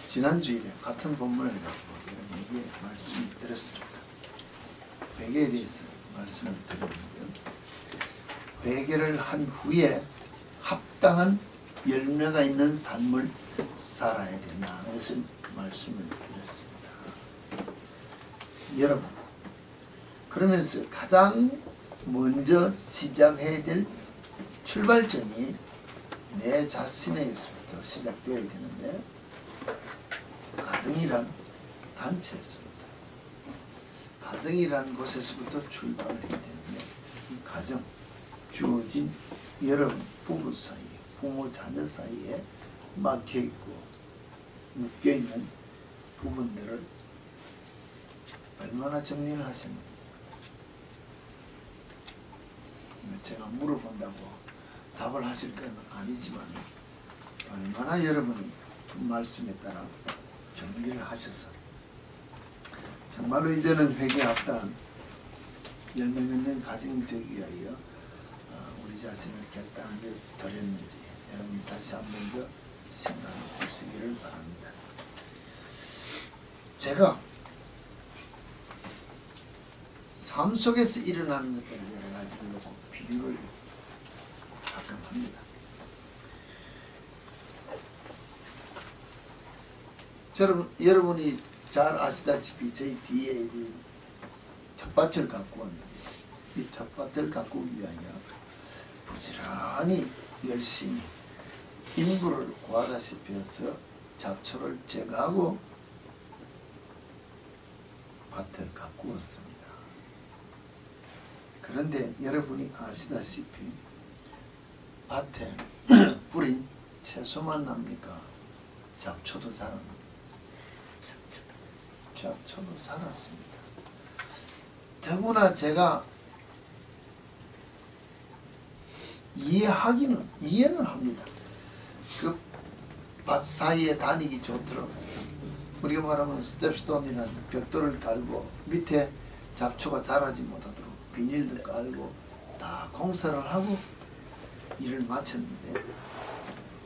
지난 주일에 같은 본문을 갖고 여러분에게 말씀을 드렸습니다. 회개에 대해서 말씀을 드렸는데요. 회개를 한 후에 합당한 열매가 있는 삶을 살아야 된다. 그래서 말씀을 드렸습니다. 여러분, 그러면서 가장 먼저 시작해야 될 출발점이 내 자신에게서부터 시작되어야 되는데, 가정이란 단체였습니다. 가정이라는 곳에서부터 출발을 해야 되는데, 이 가정, 주어진 여러분 부부 사이에, 부모 자녀 사이에 막혀있고 묶여있는 부분들을 얼마나 정리를 하셨는지 제가 물어본다고 답을 하실 건 아니지만, 얼마나 여러분이 그 말씀에 따라 정리를 하셔서 정말로 이제는 회개에 합당한 열매 맺는 가정이 되기 위하여 우리 자신을 결단한 데 드렸는지 여러분이 다시 한 번 더 생각해 보시기를 바랍니다. 제가 삶 속에서 일어나는 것들을 여러 가지로 비유를 가끔 합니다. 여러분이 잘 아시다시피 저희 뒤에 이 텃밭을 갖고 왔는데, 이 텃밭을 가꾸기 위하여 부지런히 열심히 인부를 구하다시피 해서 잡초를 제거하고 밭을 가꾸었습니다. 그런데 여러분이 아시다시피 밭에 뿌린 채소만 납니까? 잡초도 자랍니다. 잡초도 자랐습니다. 더구나 제가 이해는 합니다. 그 밭 사이에 다니기 좋도록 우리가 말하면 스텝스톤이라는 벽돌을 깔고 밑에 잡초가 자라지 못하도록 비닐도 깔고 다 공사를 하고 일을 마쳤는데,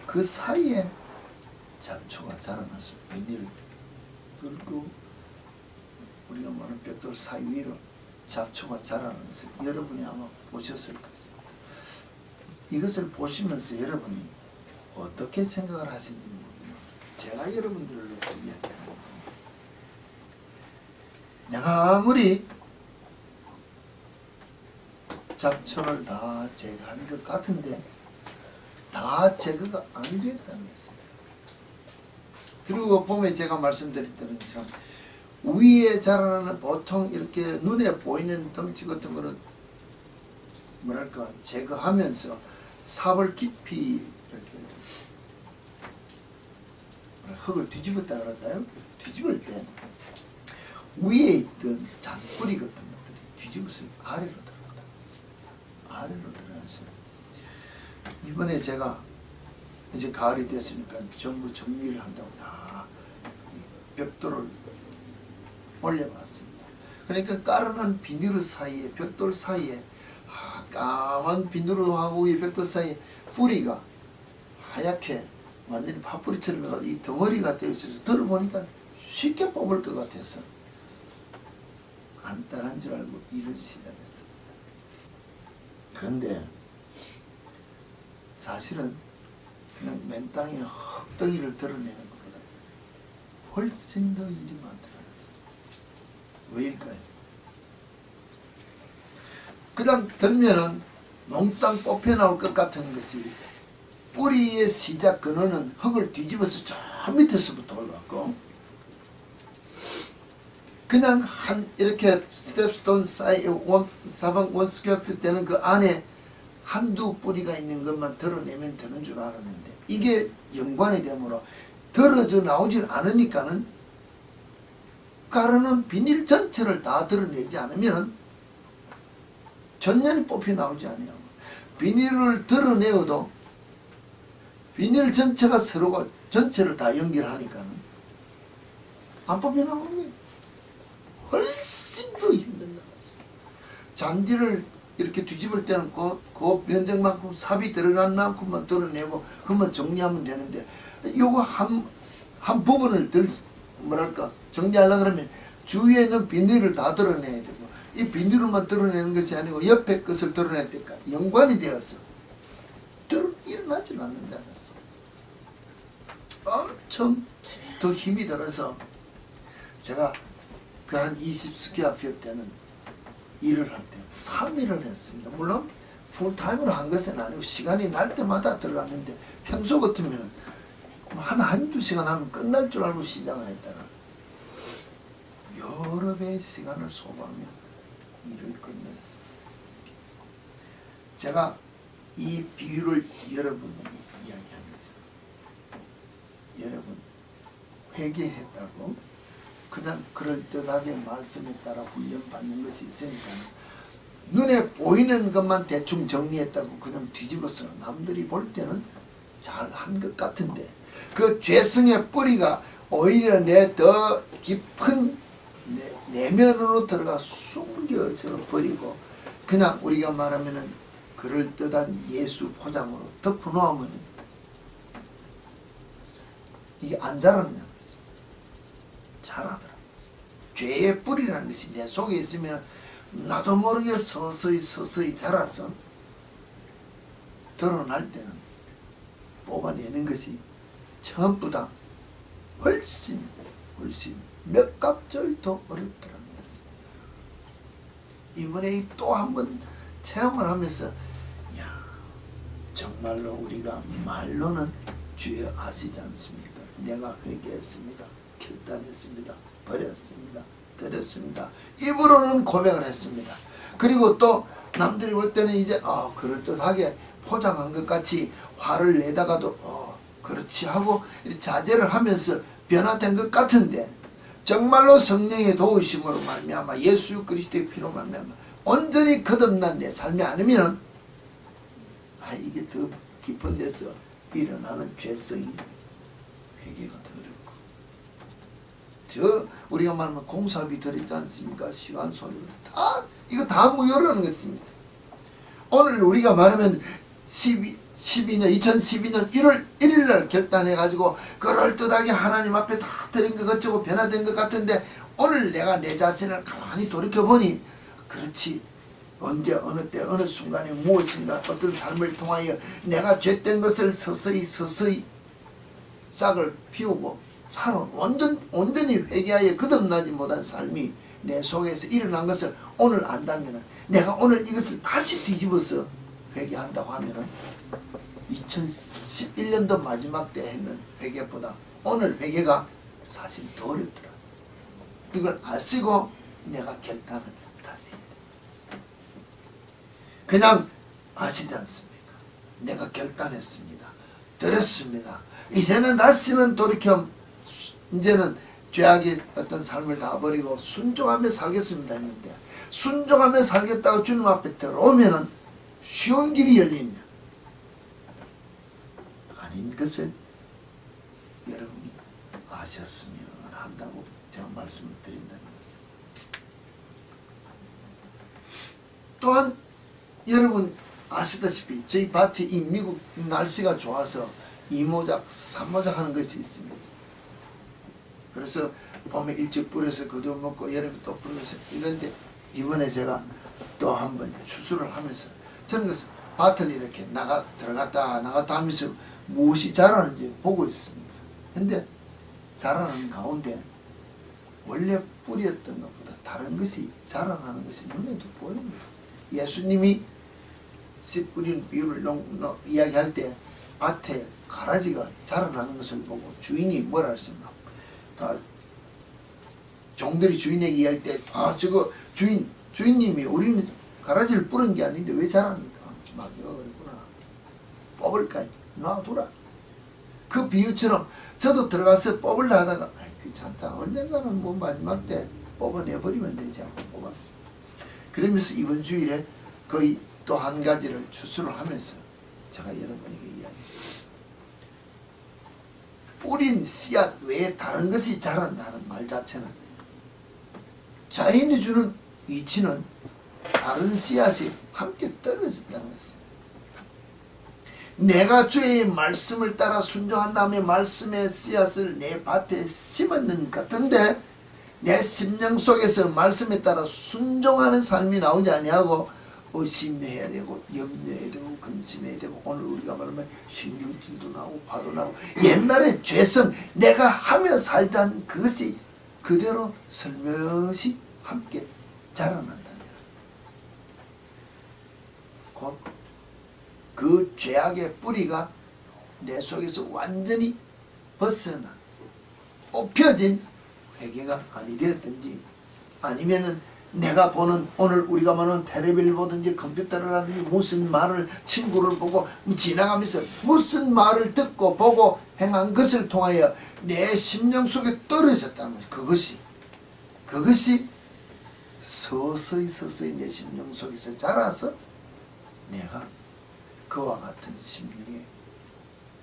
그 사이에 잡초가 자라나서 비닐 뚫고 우리가 말하는 벽돌 사이 위로 잡초가 자라면서 여러분이 아마 보셨을 것입니다. 이것을 보시면서 여러분이 어떻게 생각을 하시는지 모르겠어요. 제가 여러분들을 놓고 이야기하겠습니다. 내가 아무리 잡초를 다 제거하는 것 같은데 다 제거가 안 됐다는 것입니다. 그리고 봄에 제가 말씀드렸던 것처럼 위에 자라나는 보통 이렇게 눈에 보이는 덩치 같은 거는 뭐랄까 제거하면서 삽을 깊이 이렇게 흙을 뒤집었다 그럴까요? 뒤집을 때 위에 있던 잔뿌리 같은 것들이 뒤집어서 아래로 들어간다. 아래로 들어가서 이번에 제가 이제 가을이 됐으니까 전부 정리를 한다고 다 벽돌을 올려봤습니다. 그러니까 까르는 비닐 사이에, 벽돌 사이에, 까만 비누하고 이 벽돌 사이에 뿌리가 하얗게 완전히 파뿌리처럼 이 덩어리가 되어 있어서 들어보니까 쉽게 뽑을 것 같아서 간단한 줄 알고 일을 시작했습니다. 그런데 사실은 그냥 맨 땅에 흙덩이를 드러내는 것보다 훨씬 더 일이 많더라고요. 왜일까요? 그냥 들면은 몽땅 뽑혀 나올 것 같은 것이 뿌리의 시작 근원은 흙을 뒤집어서 저 밑에서부터 올라왔고, 그냥 이렇게 스텝스톤 사이 사방 원 스퀘어 핏 되는 그 안에 한두 뿌리가 있는 것만 드러내면 되는 줄 알았는데, 이게 연관이 되므로 들어져 나오질 않으니까는 가르는 비닐 전체를 다 드러내지 않으면 전면이 뽑혀 나오지 않아요. 비닐을 드러내어도 비닐 전체가 서로가 전체를 다 연결하니까는 안 뽑혀 나오는 거예요. 훨씬 더 힘든 나갔어요. 잔디를 이렇게 뒤집을 때는 그 면적만큼 삽이 들어간 만큼만 드러내고 그만 정리하면 되는데, 요거 한 부분을 정리하려고 그러면 주위에 있는 비닐을 다 드러내야 되고, 이 비닐만 드러내는 것이 아니고 옆에 것을 드러낼 때까 연관이 되어서 일어나질 않는다 그랬어. 엄청 더 힘이 들어서 제가 그 한 20스퀘어피트 때는 일을 할 때 3일을 했습니다. 물론 풀타임으로 한 것은 아니고 시간이 날 때마다 들어갔는데, 평소 같으면 한두 시간 하면 끝날 줄 알고 시작을 했다가 여러 배의 시간을 소모하며 일을 끝냈습니다. 제가 이 비유를 여러분에게 이야기하면서, 여러분 회개했다고 그냥 그럴듯하게 말씀에 따라 훈련받는 것이 있으니까 눈에 보이는 것만 대충 정리했다고 그냥 뒤집어서 남들이 볼 때는 잘한 것 같은데, 그 죄성의 뿌리가 오히려 내 더 깊은 내면으로 들어가 숨겨져 버리고, 그냥 우리가 말하면은 그럴듯한 예수 포장으로 덮어놓으면 이게 안 자라느냐. 자라더라고요. 죄의 뿌리라는 것이 내 속에 있으면 나도 모르게 서서히 자라서 드러날 때는 뽑아내는 것이 전부 다 훨씬 몇 갑절 더 어렵더라는 것입니다. 이번에 또 한 번 체험을 하면서, 야, 정말로 우리가 말로는 주여 아시지 않습니까? 내가 회개했습니다. 결단했습니다. 버렸습니다. 드렸습니다. 입으로는 고백을 했습니다. 그리고 또 남들이 볼 때는 이제 그럴듯하게 포장한 것 같이 화를 내다가도 그렇지 하고 자제를 하면서 변화된 것 같은데, 정말로 성령의 도우심으로 말미암아 예수 그리스도의 피로 말미암아 온전히 거듭난 내 삶이 아니면 이게 더 깊은 데서 일어나는 죄성이 회개가 더 어렵고, 우리가 말하면 공사비 들었지 않습니까? 시간 소리를 이거 다 무효라는 것입니다. 오늘 우리가 말하면 2012년 1월 1일 날 결단해 가지고 그럴듯하게 하나님 앞에 다 드린 것 같고 변화된 것 같은데, 오늘 내가 내 자신을 가만히 돌이켜 보니, 그렇지, 언제 어느 때 어느 순간에 무엇인가 어떤 삶을 통하여 내가 죄된 것을 서서히 싹을 피우고 온전히 회개하여 거듭나지 못한 삶이 내 속에서 일어난 것을 오늘 안다면, 내가 오늘 이것을 다시 뒤집어서 회개한다고 하면은 2011년도 마지막 때 했는 회개보다 오늘 회개가 사실 더 어렵더라. 이걸 아시고 내가 결단을 다시 해야 됩니다. 그냥 아시지 않습니까? 내가 결단했습니다. 들었습니다. 이제는 다시는 돌이켜 이제는 죄악의 어떤 삶을 다 버리고 순종하며 살겠습니다 했는데, 순종하며 살겠다고 주님 앞에 들어오면은 쉬운 길이 열리냐? 아닌 것을 여러분이 아셨으면 한다고 제가 말씀을 드린다는 것입니다. 또한 여러분 아시다시피 저희 밭에 이 미국 날씨가 좋아서 2모작, 3모작 하는 것이 있습니다. 그래서 봄에 일찍 뿌려서 거두어먹고 여름에 또 뿌려서 이런데, 이번에 제가 또 한 번 추수를 하면서 저는 그 밭을 이렇게 들어갔다 나갔다 하면서 무엇이 자라는지 보고 있습니다. 근데 자라는 가운데 원래 뿌렸던 것보다 다른 것이 자라나는 것이 눈에도 보입니다. 예수님이 씨 뿌린 비유를 이야기할 때 밭에 가라지가 자라나는 것을 보고 주인이 뭐라 했습니까? 종들이 주인에게 이야기할 때 저거 주인님이 우리는 가라지를 뿌린 게 아닌데 왜 자랍니까? 마귀가 그랬구나. 뽑을까? 놔두라. 그 비유처럼 저도 들어가서 뽑으려 하다가 귀찮다. 언젠가는 뭐 마지막 때 뽑아내버리면 되지 않고 뽑았습니다. 그러면서 이번 주일에 거의 또 한 가지를 추수를 하면서 제가 여러분에게 이야기했습니다. 뿌린 씨앗 외에 다른 것이 자란다는 말 자체는 자연이 주는 위치는 다른 씨앗이 함께 떨어졌다는 것입니다. 내가 주의 말씀을 따라 순종한 다음에 말씀의 씨앗을 내 밭에 심었는 것 같은데 내 심령 속에서 말씀에 따라 순종하는 삶이 나오지 아니하고 의심해야 되고 염려해야 되고 근심해야 되고 오늘 우리가 말하면 신경질도 나고 화도 나고 옛날에 죄성 내가 하며 살던 그것이 그대로 슬며시 함께 자라난다면 곧 그 죄악의 뿌리가 내 속에서 완전히 벗어나 뽑혀진 회개가 아니 되었든지 아니면은 내가 보는 오늘 우리가 보는 텔레비를 보든지 컴퓨터를 하든지 무슨 말을 친구를 보고 지나가면서 무슨 말을 듣고 보고 행한 것을 통하여 내 심령 속에 떨어졌다는 것이 그것이 서서히 내 심령 속에서 자라서 내가 그와 같은 심령의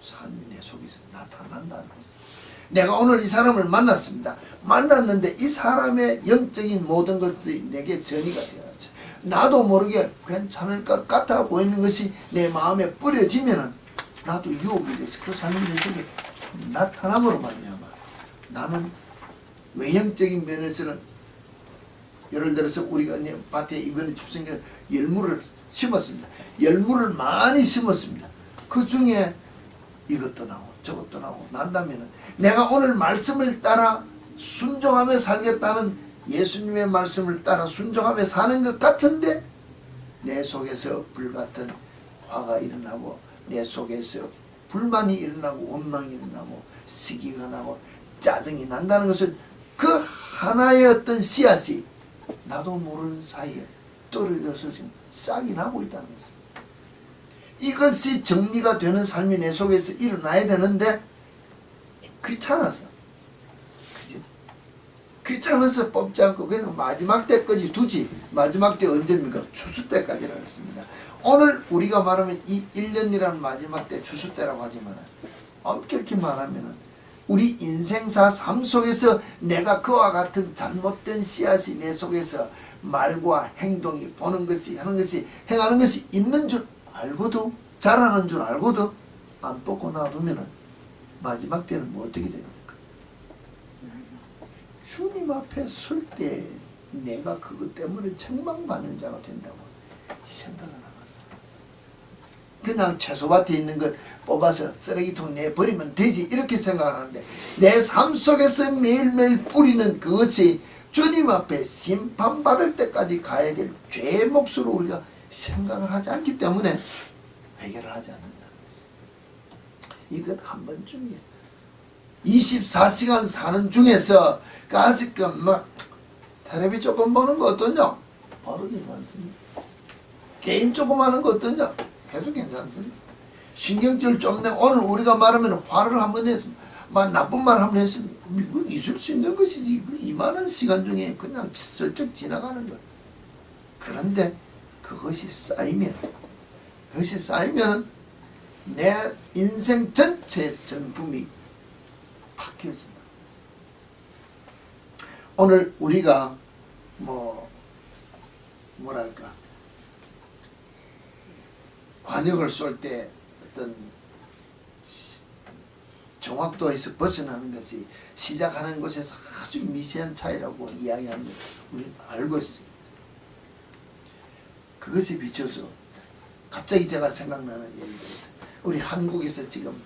삶이 내 속에서 나타난다는 것입니다. 내가 오늘 이 사람을 만났습니다. 만났는데 이 사람의 영적인 모든 것이 내게 전이가 되어야죠. 나도 모르게 괜찮을 것 같아 보이는 것이 내 마음에 뿌려지면은 나도 유혹이 돼서 그 사람 내 속에 나타남으로 말미암아 나는 외형적인 면에서는 예를 들어서 우리가 이제 밭에 이번에 출생에 열무를 심었습니다. 열무를 많이 심었습니다. 그 중에 이것도 나오고 저것도 나오고 난다면은 내가 오늘 말씀을 따라 순종하며 살겠다는 예수님의 말씀을 따라 순종하며 사는 것 같은데 내 속에서 불같은 화가 일어나고 내 속에서 불만이 일어나고 원망이 일어나고 시기가 나고 짜증이 난다는 것은 그 하나의 어떤 씨앗이 나도 모르는 사이에 떨어져서 지금 싹이 나고 있다는 것입니다. 이것이 정리가 되는 삶이 내 속에서 일어나야 되는데 귀찮아서 그죠? 귀찮아서 뽑지 않고 그냥 마지막 때까지 두지. 마지막 때 언제입니까? 추수 때까지라고 했습니다. 오늘 우리가 말하면 이 1년이라는 마지막 때 추수 때라고 하지만 엄격히 말하면 우리 인생사 삶 속에서 내가 그와 같은 잘못된 씨앗이 내 속에서 말과 행동이 보는 것이 하는 것이 행하는 것이 있는 줄 알고도 자라는 줄 알고도 안 뽑고 놔두면 마지막 때는 뭐 어떻게 됩니까? 주님 앞에 설 때 내가 그것 때문에 책망받는 자가 된다고 생각을 하는 거예요. 그냥 채소밭에 있는 것 뽑아서 쓰레기통 내버리면 되지 이렇게 생각하는데 내 삶 속에서 매일매일 뿌리는 그것이 주님 앞에 심판받을 때까지 가야 될 죄의 몫으로 우리가 생각을 하지 않기 때문에 해결을 하지 않는다는 것이죠. 이것 한 번쯤이에요. 24시간 사는 중에서 가끔 막 텔레비 조금 보는 거 어떠냐? 바로 괜찮습니다. 게임 조금 하는 거 어떠냐? 해도 괜찮습니다. 신경질 좀 내 오늘 우리가 말하면 화를 한번 했습니다. 막 나쁜 말 한번 했으면 이건 있을 수 있는 것이지 그 이만한 시간 중에 그냥 슬쩍 지나가는 거야. 그런데 그것이 쌓이면 내 인생 전체의 성품이 바뀌어진다. 오늘 우리가 뭐랄까 관역을 쏠 때 어떤 정확도에서 벗어나는 것이 시작하는 곳에서 아주 미세한 차이라고 이야기하는 걸 우리는 알고 있어요. 그것에 비춰서 갑자기 제가 생각나는 예를 들어서 우리 한국에서 지금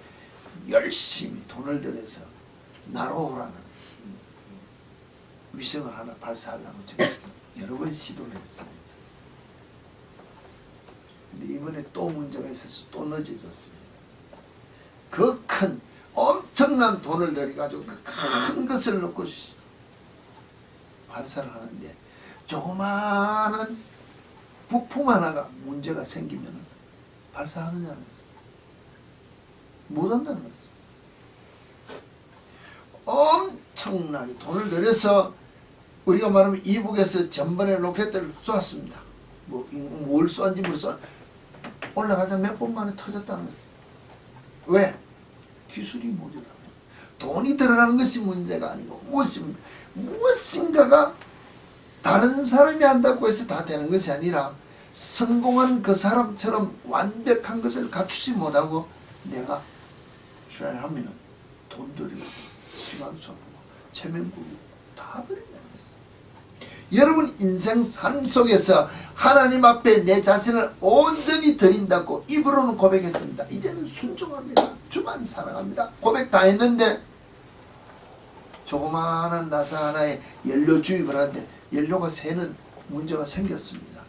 열심히 돈을 들여서 나로호라는 위성을 하나 발사하려고 지금 여러 번 시도를 했습니다. 근데 이번에 또 문제가 있어서 또 늦어졌습니다. 그 큰 엄청난 돈을 들여가지고 그 큰 것을 놓고 발사를 하는데 조그마한 부품 하나가 문제가 생기면 발사하느냐는 거죠. 못한다는 거죠. 엄청나게 돈을 들여서 우리가 말하면 이북에서 전번에 로켓을 쏘았습니다. 뭘 쏘았는지 모르겠어. 올라가자 몇 번 만에 터졌다는 거죠. 왜? 기술이 모자라요. 돈이 들어가는 것이 문제가 아니고 무엇인가가 다른 사람이 한다고 해서 다 되는 것이 아니라 성공한 그 사람처럼 완벽한 것을 갖추지 못하고 내가 출연하면 돈 들이고 시간 쏘고 체면 구고 다 버린다는 것입니다. 여러분 인생 삶 속에서 하나님 앞에 내 자신을 온전히 드린다고 입으로는 고백했습니다. 이제는 순종합니다. 주만 사랑합니다. 고백 다 했는데 조그마한 나사 하나에 연료 주입을 하는데 연료가 새는 문제가 생겼습니다.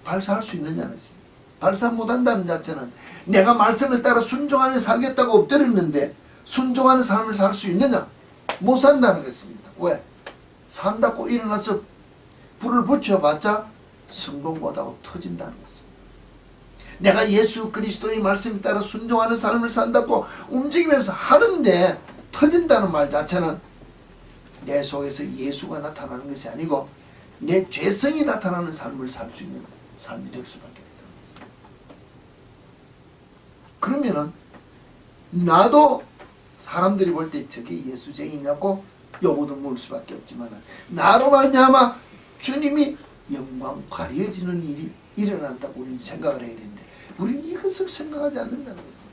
발사할 수 있느냐는 것입니다. 발사 못한다는 자체는 내가 말씀을 따라 순종하며 살겠다고 엎드렸는데 순종하는 삶을 살 수 있느냐? 못 산다는 것입니다. 왜? 산다고 일어나서 불을 붙여봤자 성공 못하고 터진다는 것입니다. 내가 예수 그리스도의 말씀에 따라 순종하는 삶을 산다고 움직이면서 하는데 터진다는 말 자체는 내 속에서 예수가 나타나는 것이 아니고 내 죄성이 나타나는 삶을 살 수 있는 삶이 될 수밖에 없다는 것입니다. 그러면은 나도 사람들이 볼 때 저게 예수쟁이냐고 요구도 물 수밖에 없지만 나로 말미암아 주님이 영광 가려지는 일이 일어난다고 우리는 생각을 해야 되는데 우리는 이것을 생각하지 않는다는 것입니다.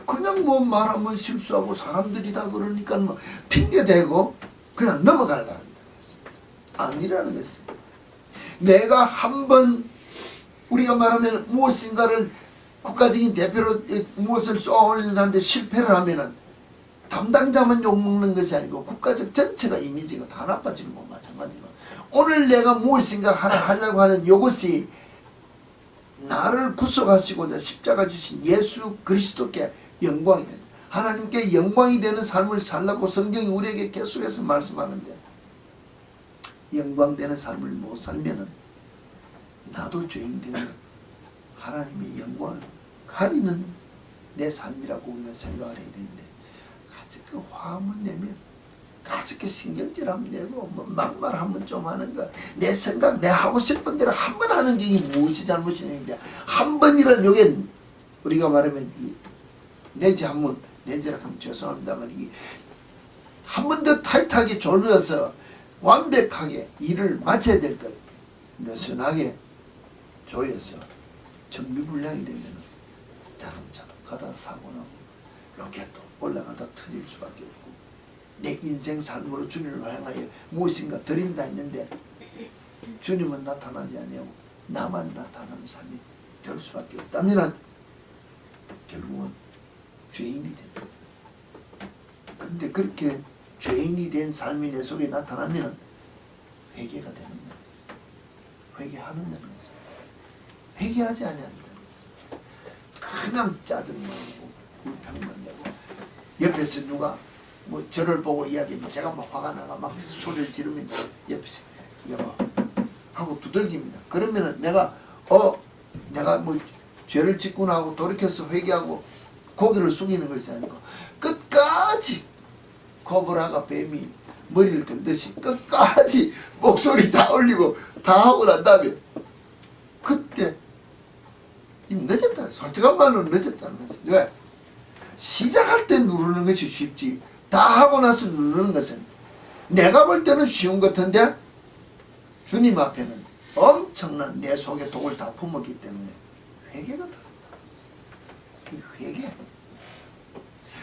그냥 뭐 말하면 실수하고 사람들이 다 그러니까 뭐 핑계대고 그냥 넘어가려고 한다는 것입니다. 아니라는 것입니다. 내가 한번 우리가 말하면 무엇인가를 국가적인 대표로 무엇을 쏘아올리는데 실패를 하면은 담당자만 욕먹는 것이 아니고 국가적 전체가 이미지가 다 나빠지는 것 마찬가지로 오늘 내가 무엇인가 하나 하려고 하는 이것이 나를 구속하시고자 십자가 주신 예수 그리스도께 영광이 되는 하나님께 영광이 되는 삶을 살라고 성경이 우리에게 계속해서 말씀하는데 영광되는 삶을 못 살면은 나도 죄인 되면 하나님의 영광을 가리는 내 삶이라고 우리가 생각을 해야 되는데 가볍게 화하면 내면 가볍게 신경질하면 내고 뭐 막말하면 좀 하는 거 내 생각 내 하고 싶은 대로 한 번 하는 게 무엇이 잘못이냐는데 한 번이란 요게 우리가 말하면 내지 한번 내지라 하면 죄송합니다만 이 한 번 더 타이트하게 졸려서 완벽하게 일을 마쳐야 될 걸 느슨하게 조여서 정비불량이 되면 자동차로 가다 사고 나고 로켓도 올라가다 터질 수밖에 없고 내 인생 삶으로 주님을 향하여 무엇인가 드린다 했는데 주님은 나타나지 아니하고 나만 나타나는 삶이 될 수밖에 없다면 결국은 죄인이 된다. 그런데 그렇게 죄인이 된 삶이 내 속에 나타나면 회개가 되느냐는 것입니다. 회개하느냐는 것입니다. 회개하지 아니하는 것입니다. 그냥 짜증나고 불평만 내고 옆에서 누가 뭐 저를 보고 이야기하면 제가 막 화가 나가 막 소리를 지르면 옆에서 여보 하고 두들깁니다. 그러면은 내가 뭐 죄를 짓구나 하고 돌이켜서 회개하고 고개를 숙이는 것이 아니고 끝까지 코브라가 뱀이 머리를 들듯이 끝까지 목소리 다 올리고 다 하고 난 다음에 그때 늦었다. 솔직한 말로 늦었다는 것은 왜? 시작할 때 누르는 것이 쉽지 다 하고 나서 누르는 것은 내가 볼 때는 쉬운 것 같은데 주님 앞에는 엄청난 내 속에 독을 다 품었기 때문에 회개가 들어간다. 회개.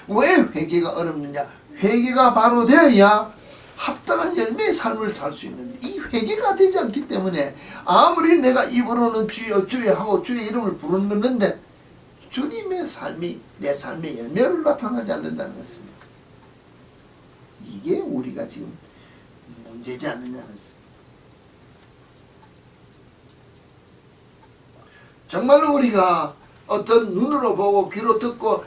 왜 회개가 어렵느냐? 회개가 바로 되어야 합당한 열매의 삶을 살 수 있는데 이 회개가 되지 않기 때문에 아무리 내가 입으로는 주여 주여 하고 주의 이름을 부르는 건데 주님의 삶이 내 삶의 열매로 나타나지 않는다는 것입니다. 이게 우리가 지금 문제지 않느냐는 것입니다. 정말로 우리가 어떤 눈으로 보고 귀로 듣고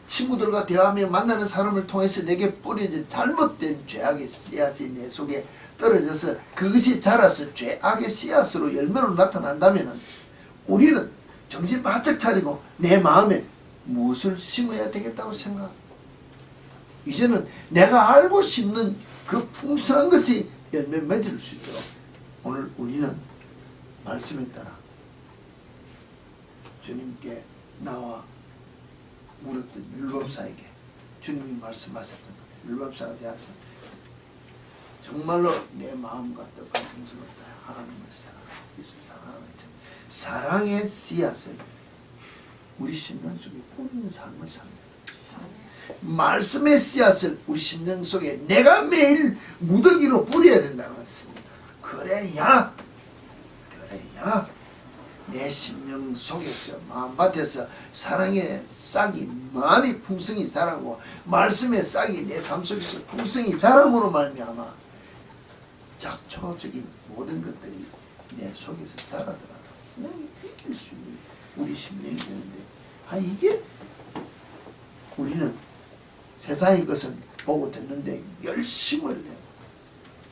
친구들과 대화하며 만나는 사람을 통해서 내게 뿌려진 잘못된 죄악의 씨앗이 내 속에 떨어져서 그것이 자라서 죄악의 씨앗으로 열매로 나타난다면 우리는 정신 바짝 차리고 내 마음에 무엇을 심어야 되겠다고 생각합니다. 이제는 내가 알고 심는 그 풍성한 것이 열매 맺을 수 있도록 오늘 우리는 말씀에 따라 주님께 나와 물었던 율법사에게 주님이 말씀하셨던 율법사가 되어서 정말로 내 마음과 뜻과 정성을 다 하나님을 사랑하고 예수를 사랑하는 사랑의 씨앗을 우리 심령 속에 뿌리는 삶을 삽니다. 말씀의 씨앗을 우리 심령 속에 내가 매일 무더기로 뿌려야 된다는 것입니다. 그래야 내 심령 속에서 마음밭에서 사랑의 싹이 많이 풍성히 자라고 말씀의 싹이 내 삶 속에서 풍성히 자람으로 말미암아 잡초적인 모든 것들이 내 속에서 자라더라도 그냥 이길 수 있는 우리 심령이 되는데 이게 우리는 세상의 것은 보고 듣는데 열심을 내고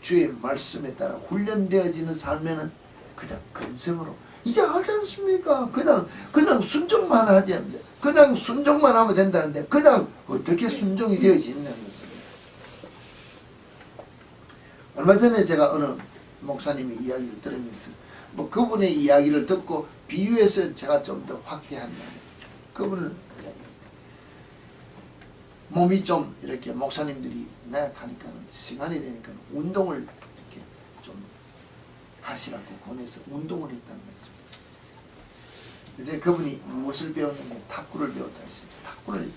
주의 말씀에 따라 훈련되어지는 삶에는 그냥 근성으로 이제 알지 않습니까? 그냥 순종만 하지 않는데 그냥 순종만 하면 된다는데 그냥 어떻게 순종이 되어지냐는 것입니다. 얼마 전에 제가 어느 목사님의 이야기를 들으면서 그분의 이야기를 듣고 비유해서 제가 좀 더 확대한다면 그분을 몸이 좀 이렇게 목사님들이 나약하니까 시간이 되니까 운동을 이렇게 좀 하시라고 권해서 운동을 했다는 것입니다. 이제 그분이 무엇을 배웠느냐 탁구를 배웠다 했습니다. 탁구를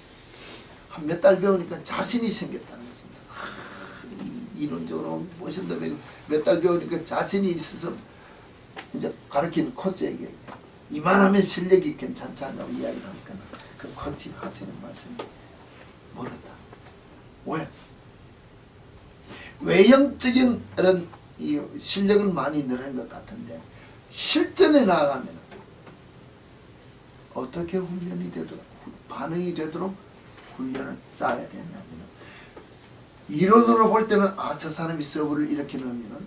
한 몇 달 배우니까 자신이 생겼다는 것입니다. 이론적으로 무엇인가 몇 달 배우니까 자신이 있어서 이제 가르친 코치에게 이만하면 실력이 괜찮지 않냐고 이야기를 하니까 그 코치 하시는 말씀이 멀었다는 것입니다. 왜? 외형적인 이런 이 실력은 많이 늘은 것 같은데 실전에 나아가면 어떻게 훈련이 되도록 반응이 되도록 훈련을 쌓아야 되냐면 이론으로 볼 때는 저 사람이 서브를 이렇게 넣으면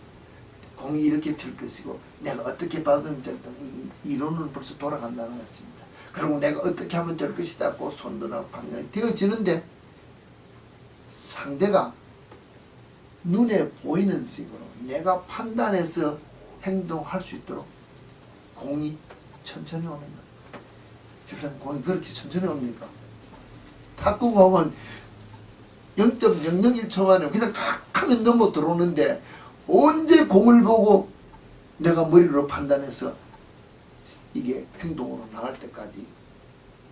공이 이렇게 튈 것이고 내가 어떻게 받으면 될 거다 이론은 벌써 돌아간다는 것입니다. 그리고 내가 어떻게 하면 될 것이다 고 손도 나고 방향이 되어지는데 상대가 눈에 보이는 식으로 내가 판단해서 행동할 수 있도록 공이 천천히 오는 것. 실은 공이 그렇게 천천히 옵니까? 탁구공은 0.001초 만에 그냥 탁 하면 넘어 들어오는데 언제 공을 보고 내가 머리로 판단해서 이게 행동으로 나갈 때까지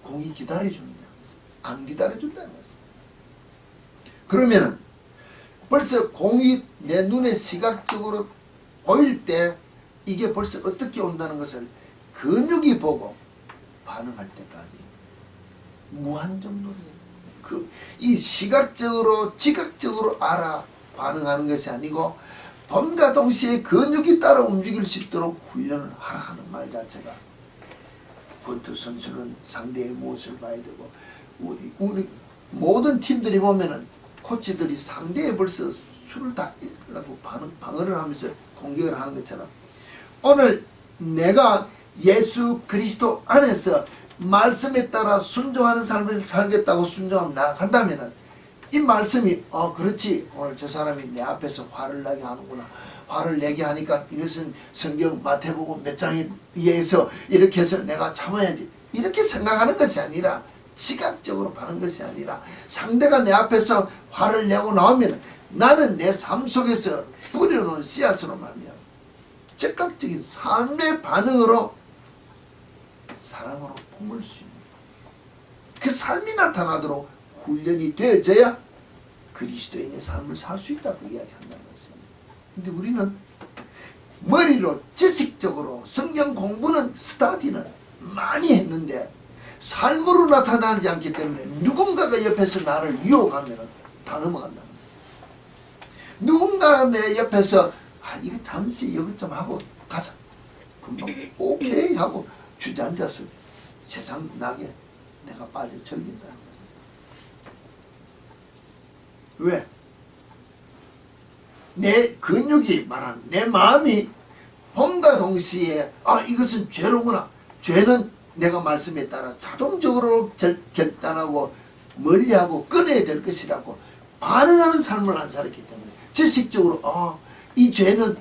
공이 기다려주느냐? 안 기다려준다는 것입니다. 그러면은 벌써 공이 내 눈에 시각적으로 보일 때 이게 벌써 어떻게 온다는 것을 근육이 보고 반응할 때까지 무한정도로 이 시각적으로 지각적으로 알아 반응하는 것이 아니고 범과 동시에 근육이 따라 움직일 수 있도록 훈련을 하라 하는 말 자체가 권투 선수는 상대의 무엇을 봐야 되고 우리 모든 팀들이 보면은 코치들이 상대에 벌써 수를 다 읽으려고 방어를 하면서 공격을 하는 것처럼 오늘 내가 예수 그리스도 안에서 말씀에 따라 순종하는 삶을 살겠다고 순종하면 나간다면은 이 말씀이 그렇지 오늘 저 사람이 내 앞에서 화를 나게 하는구나 화를 내게 하니까 이것은 성경 마태복음 몇 장에 의해서 이렇게 해서 내가 참아야지 이렇게 생각하는 것이 아니라 시각적으로 바른 것이 아니라 상대가 내 앞에서 화를 내고 나오면 나는 내 삶 속에서 뿌려놓은 씨앗으로 말미암아 즉각적인 삶의 반응으로 사랑으로 품을 수 있는 그 삶이 나타나도록 훈련이 되어져야 그리스도인의 삶을 살 수 있다고 이야기한다는 것입니다. 근데 우리는 머리로 지식적으로 성경 공부는 스터디는 많이 했는데 삶으로 나타나지 않기 때문에 누군가가 옆에서 나를 유혹하면 다 넘어간다는 것입니다. 누군가가 내 옆에서 이거 잠시 이것 좀 하고 가자. 금방 오케이 하고 주저앉아서 세상 나게 내가 빠져 절긴다는 것입니다. 왜? 내 근육이 말하는 내 마음이 봄과 동시에 이것은 죄로구나. 죄는 내가 말씀에 따라 자동적으로 결단하고 멀리하고 끊어야 될 것이라고 반응하는 삶을 안 살았기 때문에 지식적으로 이 죄는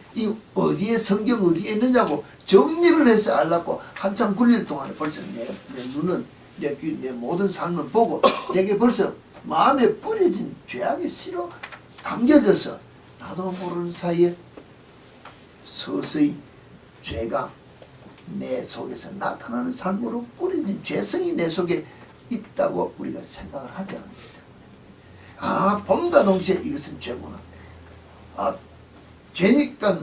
어디에 성경 어디에 있느냐고 정리를 해서 알라고 한참 굴릴 동안에 벌써 내 눈은 내 귀 내 모든 삶을 보고 내게 벌써 마음에 뿌려진 죄악의 씨로 담겨져서 나도 모르는 사이에 서서히 죄가 내 속에서 나타나는 삶으로 뿌려진 죄성이 내 속에 있다고 우리가 생각을 하지 않기 때문에 봄과 동시에 이것은 죄구나. 죄니까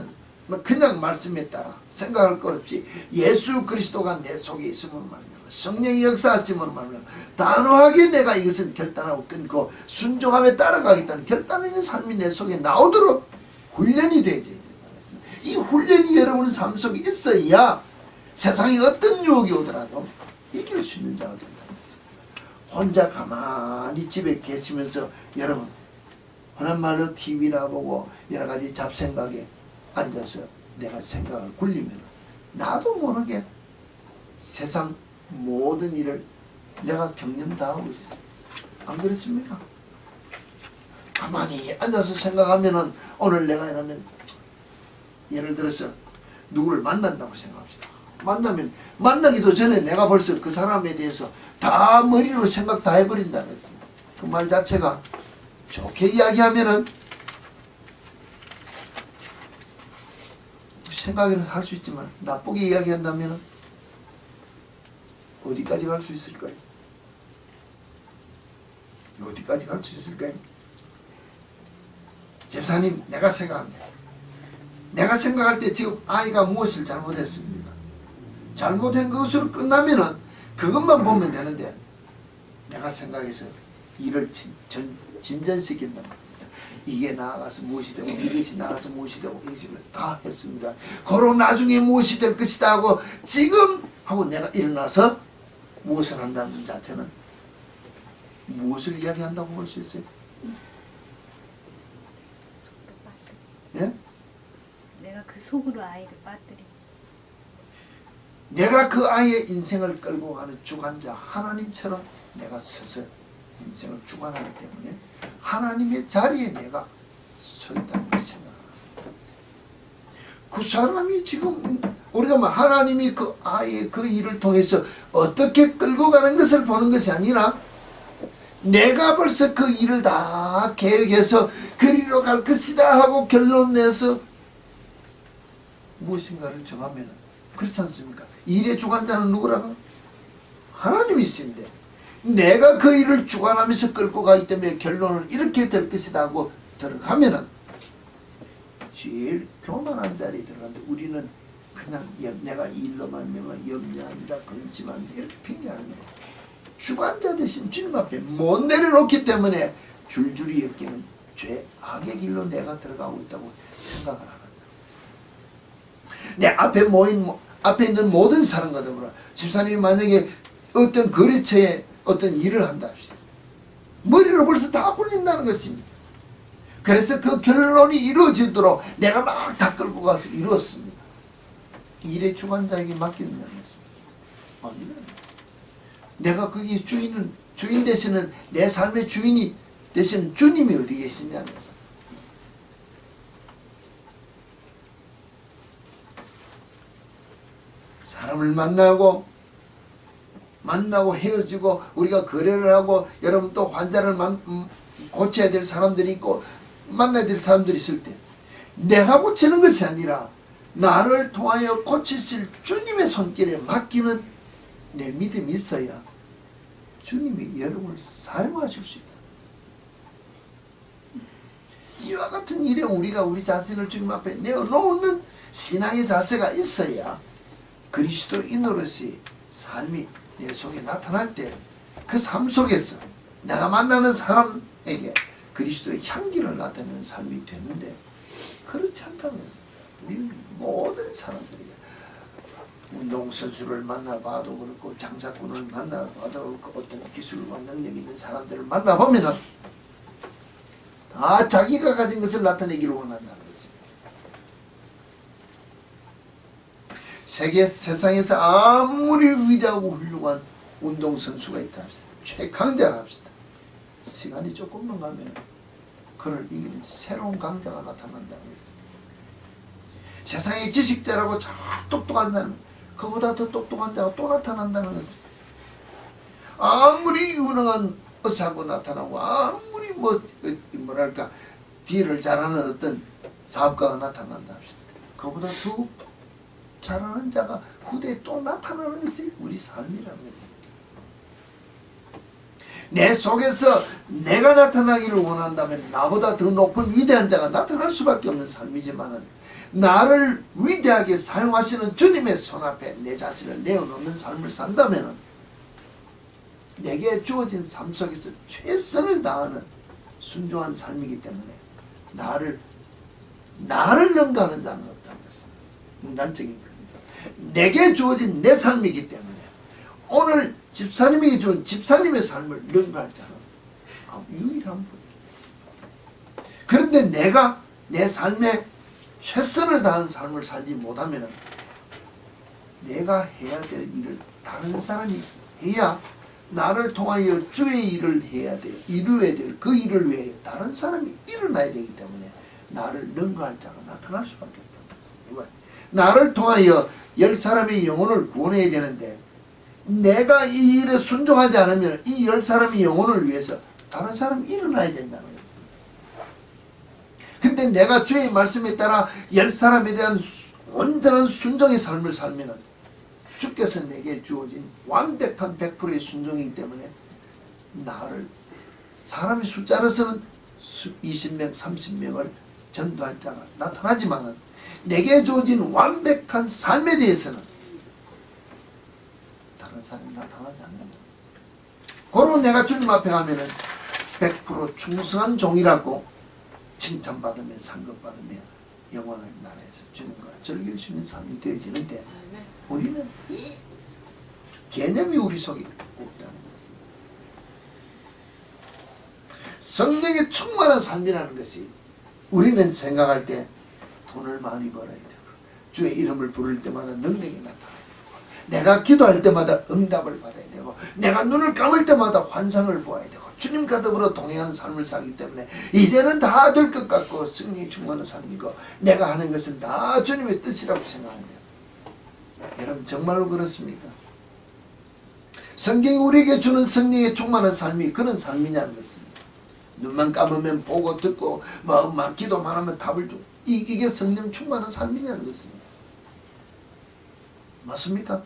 그냥 말씀에 따라 생각할 것 없이 예수 그리스도가 내 속에 있음으로 말미암아 성령이 역사하심으로 말미암아 단호하게 내가 이것은 결단하고 끊고 순종함에 따라가겠다는 결단 있는 삶이 내 속에 나오도록 훈련이 되어야 된다. 이 훈련이 여러분의 삶 속에 있어야 세상에 어떤 유혹이 오더라도 이길 수 있는 자가 된다는 것입니다. 혼자 가만히 집에 계시면서 여러분 흔한 말로 TV나 보고 여러 가지 잡생각에 앉아서 내가 생각을 굴리면 나도 모르게 세상 모든 일을 내가 경험 다 하고 있어요. 안 그렇습니까? 가만히 앉아서 생각하면은 오늘 내가 이러면 예를 들어서 누구를 만난다고 생각합시다. 만나기도 전에 내가 벌써 그 사람에 대해서 다 머리로 생각 다 해버린다는 것은 그 말 자체가 좋게 이야기하면은 생각을 할 수 있지만 나쁘게 이야기한다면은 어디까지 갈 수 있을까요? 어디까지 갈 수 있을까요? 집사님, 내가 생각합니다. 내가 생각할 때 지금 아이가 무엇을 잘못했습니다. 잘못한 것으로 끝나면은 그것만 보면 되는데 내가 생각해서 일을 진전시킨단 말입니다. 이게 나아가서 무엇이 되고 이것이 나아가서 무엇이 되고 이것이 다 했습니다. 그러고 나중에 무엇이 될 것이다 하고 지금 하고 내가 일어나서 무엇을 한다는 자체는 무엇을 이야기한다고 볼 수 있어요? 예? 내가 그 속으로 아이를 빠뜨리. 내가 그 아이의 인생을 끌고 가는 주관자 하나님처럼 내가 서서 인생을 주관하기 때문에 하나님의 자리에 내가 서 있다는 걸 생각합니다. 그 사람이 지금 우리가 하나님이 그 아이의 그 일을 통해서 어떻게 끌고 가는 것을 보는 것이 아니라 내가 벌써 그 일을 다 계획해서 그리로 갈 것이다 하고 결론 내서 무엇인가를 정하면 그렇지 않습니까? 일의 주관자는 누구라고? 하나님이신데 내가 그 일을 주관하면서 끌고 가기 때문에 결론을 이렇게 될 것이다 하고 들어가면은 제일 교만한 자리에 들어가는데 우리는 그냥 내가 이 일로 말미암아 염려합니다, 근심합니다 이렇게 핑계하는 거예요. 주관자 대신 주님 앞에 못 내려놓기 때문에 줄줄이 엮이는 죄, 악의 길로 내가 들어가고 있다고 생각을 안 한다는 거예요. 내 앞에 있는 모든 사람과 더불어 집사님이 만약에 어떤 거래처에 어떤 일을 한다 합시다. 머리로 벌써 다 굴린다는 것입니다. 그래서 그 결론이 이루어지도록 내가 막 다 끌고 가서 이루었습니다. 일의 주관자에게 맡기느냐는 것입니다. 아니라는 것입니다. 내가 거기 주인 되시는 내 삶의 주인이 되시는 주님이 어디 계시냐는 것입니다. 사람을 만나고 헤어지고 우리가 거래를 하고 여러분 또 환자를 고쳐야 될 사람들이 있고 만나야 될 사람들이 있을 때 내가 고치는 것이 아니라 나를 통하여 고치실 주님의 손길에 맡기는 내 믿음이 있어야 주님이 여러분을 사용하실 수 있다는 것입니다. 이와 같은 일에 우리가 우리 자신을 주님 앞에 내어놓는 신앙의 자세가 있어야 그리스도인으로서의 삶이 내 속에 나타날 때 그 삶 속에서 내가 만나는 사람에게 그리스도의 향기를 나타내는 삶이 되는데 그렇지 않다는 것입니다. 우리는 모든 사람들이 운동선수를 만나봐도 그렇고 장사꾼을 만나봐도 그렇고 어떤 기술과 능력 있는 사람들을 만나보면 다 자기가 가진 것을 나타내기를 원한다는 것입니다. 세상에서 아무리 위대하고 훌륭한 운동선수가 있다 합시다. 최강자가 합시다. 시간이 조금만 가면 그를 이기는 새로운 강자가 나타난다는 것입니다. 세상의 지식자라고 참 똑똑한 사람, 그보다 더 똑똑한 자가 또 나타난다는 것입니다. 아무리 유능한 의사고 나타나고 아무리 뭐랄까 딜을 잘하는 어떤 사업가가 나타난다 합시다. 그보다 더 잘하는 자가 후대에 또 나타나는 것이 우리 삶이라는 것입니다. 내 속에서 내가 나타나기를 원한다면 나보다 더 높은 위대한 자가 나타날 수밖에 없는 삶이지만 나를 위대하게 사용하시는 주님의 손앞에 내 자신을 내어놓는 삶을 산다면 내게 주어진 삶 속에서 최선을 다하는 순종한 삶이기 때문에 나를 능가하는 자는 없다는 것입니다. 인간적인 분입니다. 내게 주어진 내 삶이기 때문에 오늘 집사님에게 준 집사님의 삶을 능가할 자는 유일한 분입니다. 그런데 내가 내 삶에 최선을 다한 삶을 살지 못하면 내가 해야 될 일을 다른 사람이 해야 나를 통하여 주의 일을 해야 돼. 이루어야 될 그 일을 위해 다른 사람이 일어나야 되기 때문에 나를 능가할 자가 나타날 수밖에 없다는 것입니다. 나를 통하여 10사람의 영혼을 구원해야 되는데 내가 이 일에 순종하지 않으면 이 10사람의 영혼을 위해서 다른 사람이 일어나야 된다는 것입니다. 근데 내가 주의 말씀에 따라 10사람에 대한 온전한 순종의 삶을 살면 주께서 내게 주어진 완벽한 100%의 순종이기 때문에 나를 사람의 숫자로서는 20명, 30명을 전도할 자가 나타나지만 내게 주어진 완벽한 삶에 대해서는 다른 사람이 나타나지 않는다는 것입니다. 고로 내가 주님 앞에 가면은 100% 충성한 종이라고 칭찬받으며 상급받으며 영원한 나라에서 주님과 즐길 수 있는 삶이 되어지는데 우리는 이 개념이 우리 속에 없다는 것입니다. 성령의 충만한 삶이라는 것이 우리는 생각할 때 돈을 많이 벌어야 되고 주의 이름을 부를 때마다 능력이 나타나야 되고 내가 기도할 때마다 응답을 받아야 되고 내가 눈을 감을 때마다 환상을 보아야 되고 주님과 더불어 동행하는 삶을 살기 때문에 이제는 다 될 것 같고 성령이 충만한 삶이고 내가 하는 것은 다 주님의 뜻이라고 생각합니다. 여러분 정말로 그렇습니까? 성경이 우리에게 주는 성령의 충만한 삶이 그런 삶이냐는 것입니다. 눈만 감으면 보고 듣고 마음만 기도만 하면 답을 주고 이게 성령 충만한 삶이냐는 것입니다. 맞습니까?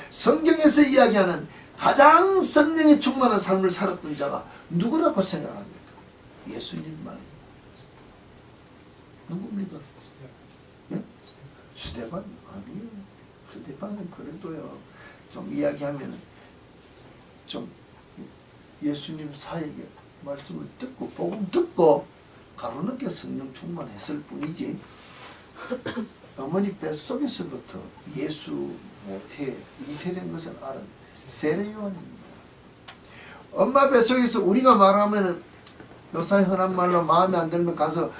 성경에서 이야기하는 가장 성령이 충만한 삶을 살았던 자가 누구라고 생각합니까? 예수님만. 누굽니까? 예? 스데반? 아니요. 스데반은 그래도요. 좀 이야기하면 좀 예수님 사역의 말씀을 듣고 복음 듣고 가로늦게 성령 충만했을 뿐이지 어머니 뱃속에서부터 예수 잉태된 것을 알은 세례요한입니다. 엄마 뱃속에서 우리가 말하면 요사이 흔한 말로 마음에 안 들면 가서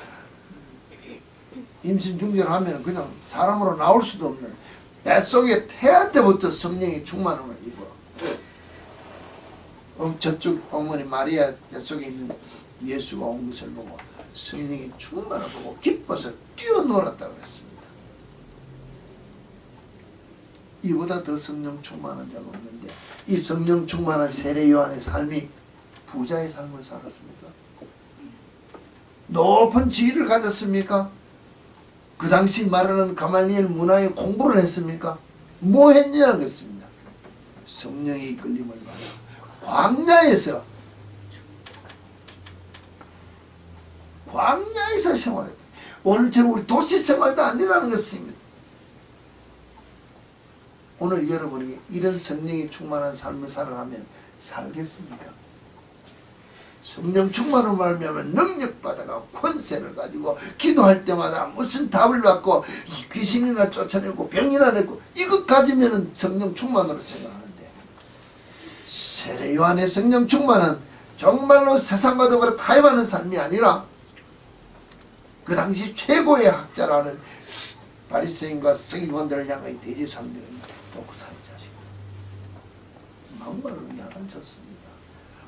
임신 중절하면 그냥 사람으로 나올 수도 없는 뱃속에 태아 때부터 성령의 충만함을 입어. 저쪽 어머니 마리아 뱃속에 있는 예수가 온 것을 보고 성령의 충만을 보고 기뻐서 뛰어놀았다고 했습니다. 이보다 더 성령 충만한 자가 없는데 이 성령 충만한 세례 요한의 삶이 부자의 삶을 살았습니까? 높은 지위를 가졌습니까? 그 당시 말하는 가말리엘 문화에 공부를 했습니까? 뭐 했냐는 것입니다. 성령의 이끌림을 받아 광야에서 생활했다. 오늘처럼 우리 도시 생활도 아니라는 것입니다. 오늘 여러분이 이런 성령이 충만한 삶을 살아가면 살겠습니까? 성령 충만을 말미암아 능력받아가 권세를 가지고 기도할 때마다 무슨 답을 받고 귀신이나 쫓아내고 병이나 냈고 이것 가지면 성령 충만으로 생각하는데 세례 요한의 성령 충만은 정말로 세상과 더불어 타협하는 삶이 아니라 그 당시 최고의 학자라는 바리새인과 서기관들을 향하여 대제사장들은 독사의 자식 막말로 야단쳤습니다.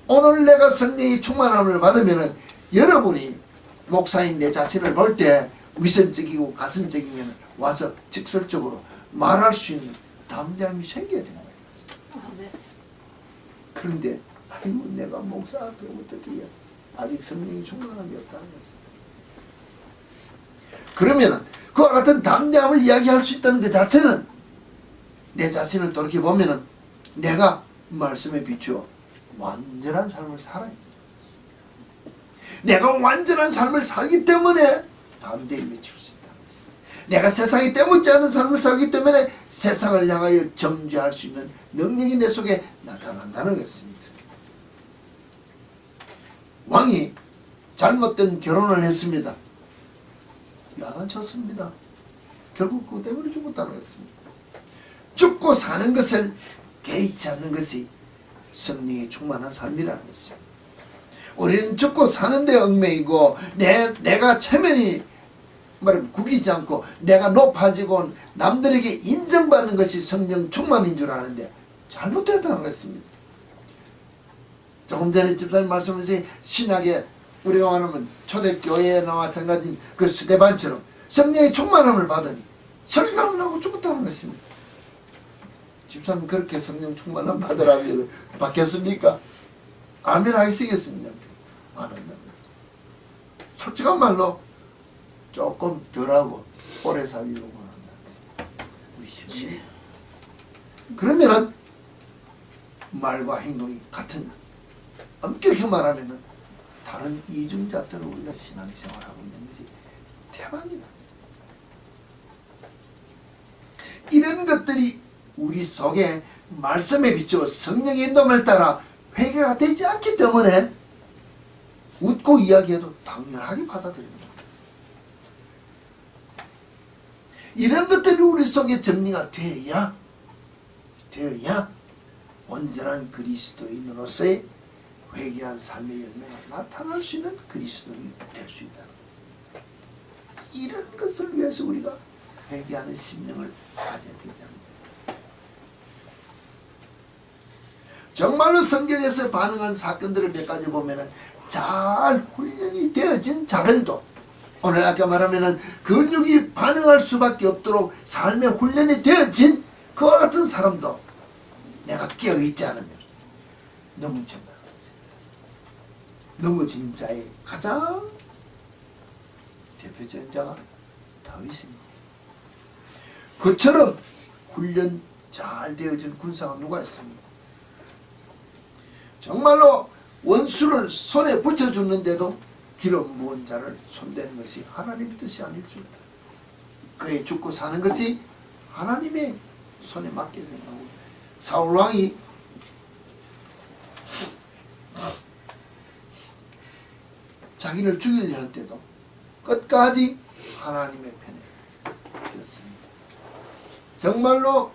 오늘 내가 성령의 충만함을 받으면 여러분이 목사인 내 자신을 볼 때 위선적이고 가슴적이면 와서 직설적으로 말할 수 있는 담대함이 생겨야 된다. 그런데 아이고 내가 목사 앞에 어떻게 해? 아직 성령이 충만함이 없다는 것입니다. 그러면은 그와 같은 담대함을 이야기할 수 있다는 그 자체는 내 자신을 돌이켜보면은 내가 말씀에 비추어 완전한 삶을 살아야 됩니다. 내가 완전한 삶을 살기 때문에 담대히 외칠 수 있다는 것입니다. 내가 세상에 때묻지 않은 삶을 살기 때문에 세상을 향하여 정죄할 수 있는 능력이 내 속에 나타난다는 것입니다. 왕이 잘못된 결혼을 했습니다. 야단쳤습니다. 결국 그것 때문에 죽었다는 것입니다. 죽고 사는 것을 개의치 않는 것이 성령이 충만한 삶이라는 것입니다. 우리는 죽고 사는데 얽매이고 내가 체면이 말하면 구기지 않고 내가 높아지고 남들에게 인정받는 것이 성령 충만인 줄 아는데 잘못됐다는 것입니다. 조금 전에 집사님 말씀하신 신약에 우리가 말하면 초대교회나 마찬가지인 그 스데반처럼 성령의 충만함을 받으니 설교를 하고 죽었다는 것입니다. 집사님 그렇게 성령 충만함 받으라면 받겠습니까? 아멘 하시겠습니까? 안 한다는 것입니다. 솔직한 말로 조금 덜하고 오래 살기로 원한다는 것입니다. 그러면은 말과 행동이 같은 엄격히 말하면은 다른 이중잣대로 우리가 신앙생활하고 있는 것이 대박이다. 이런 것들이 우리 속에 말씀에 비추어 성령의 인도를 따라 회개가 되지 않기 때문에 웃고 이야기해도 당연하게 받아들이는 것입니다. 이런 것들이 우리 속에 정리가 되어야 온전한 그리스도인으로서의 회개한 삶의 열매가 나타날 수 있는 그리스도인이 될 수 있다는 것입니다. 이런 것을 위해서 우리가 회개하는 심령을 가져야 되지 않습니까? 정말로 성경에서 반응한 사건들을 몇 가지 보면은 잘 훈련이 되어진 자들도 오늘 아까 말하면은 근육이 반응할 수밖에 없도록 삶의 훈련이 되어진 그와 같은 사람도 내가 깨어있지 않으면 넘어진다는 것입니다. 넘어진 자의 가장 대표적인 자가 다윗입니다. 그처럼 훈련 잘 되어진 군사가 누가 있습니까? 정말로 원수를 손에 붙여주는데도 기름 부은 자를 손대는 것이 하나님 뜻이 아닐 줄 알다. 그의 죽고 사는 것이 하나님의 손에 맡게 된다고. 사울 왕이 자기를 죽이려 할 때도 끝까지 하나님의 편에 있었습니다. 정말로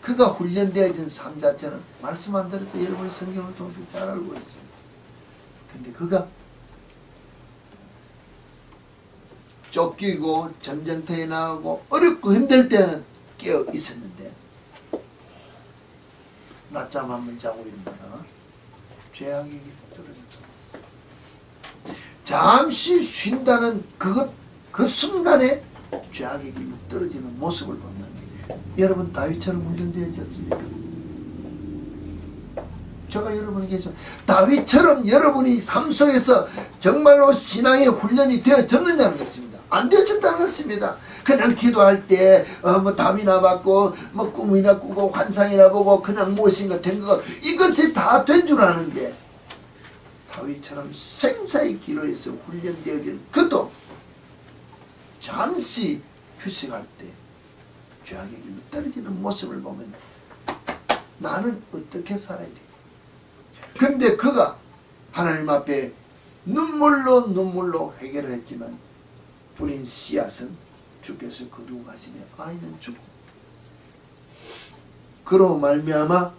그가 훈련되어진 삶 자체는 말씀 안 들어도 여러분 성경을 통해서 잘 알고 있습니다. 근데 그가 쫓기고 전쟁터에 나가고 어렵고 힘들 때는 깨어 있었는데 낮잠 한번 자고 일어나다가 죄악의 길에 떨어졌다고 했어요. 잠시 쉰다는 그 순간에 죄악의 길로 떨어지는 모습을 본다는 게 여러분 다윗처럼 훈련되어졌습니까? 제가 여러분에게 다윗처럼 여러분이 삶 속에서 정말로 신앙의 훈련이 되어졌느냐는 것입니다. 안 되어졌다는 것입니다. 그냥 기도할 때 뭐 답이나 받고 뭐 꿈이나 꾸고 환상이나 보고 그냥 무엇인가 된 것 이것이 다 된 줄 아는데 다윗처럼 생사의 기로에서 훈련되어진 그도 잠시 휴식할 때 죄악의 길로 떨어지는 모습을 보면 나는 어떻게 살아야 돼? 근데 그가 하나님 앞에 눈물로 회개를 했지만 뿌린 씨앗은 주께서 거두고 가시며 아이는 죽고 그로 말미암아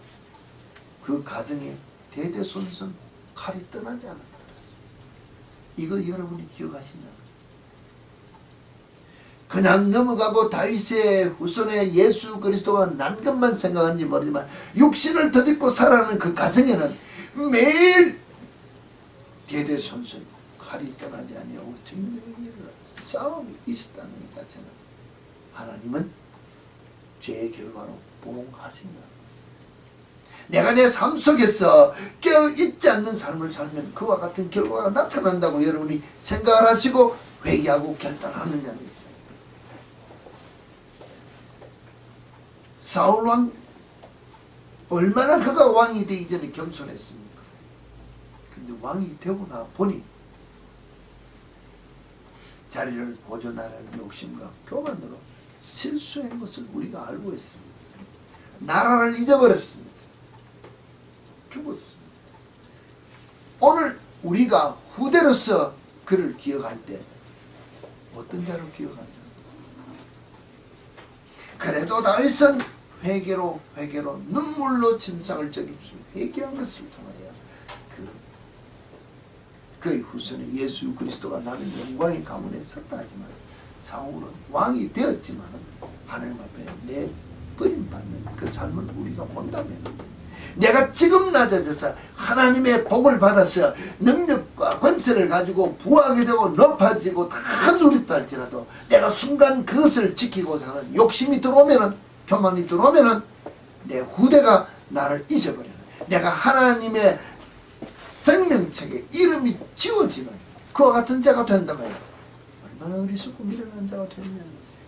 그 가정에 대대손손 칼이 떠나지 않았다는 것입니다. 이거 여러분이 기억하시냐는 것입니다. 그냥 넘어가고 다윗의 후손의 예수 그리스도가 난 것만 생각한지 모르지만 육신을 덧입고 살아가는 그 가정에는 매일 대대손손 칼이 떠나지 아니하고 정명의 싸움이 있었다는 것 자체는 하나님은 죄의 결과로 보응하신다는 것입니다. 내가 내 삶 속에서 깨어있지 않는 삶을 살면 그와 같은 결과가 나타난다고 여러분이 생각을 하시고 회개하고 결단하느냐는 것입니다. 사울 왕 얼마나 그가 왕이 되기 전에 겸손했습니까? 근데 왕이 되고 나 보니 자리를 보존하라는 욕심과 교만으로 실수한 것을 우리가 알고 있습니다. 나라를 잊어버렸습니다. 죽었습니다. 오늘 우리가 후대로서 그를 기억할 때 어떤 자로 기억하냐? 그래도 다윗은 회개로 눈물로 진상을 적입시고 회개한 것을 통하여 그의 후손의 예수 그리스도가 나는 영광의 가문에 섰다 하지만 사울은 왕이 되었지만 하나님 앞에 내 버림받는 그 삶을 우리가 본다면 내가 지금 낮아져서 하나님의 복을 받아서 능력과 권세를 가지고 부하게 되고 높아지고 다 누렸다 할지라도 내가 순간 그것을 지키고 사는 욕심이 들어오면은 교만이 들어오면은 내 후대가 나를 잊어버리는 내가 하나님의 생명책에 이름이 지워지는 그와 같은 자가 된다면 얼마나 어리석고 미련한 자가 되느냐는 것이에요.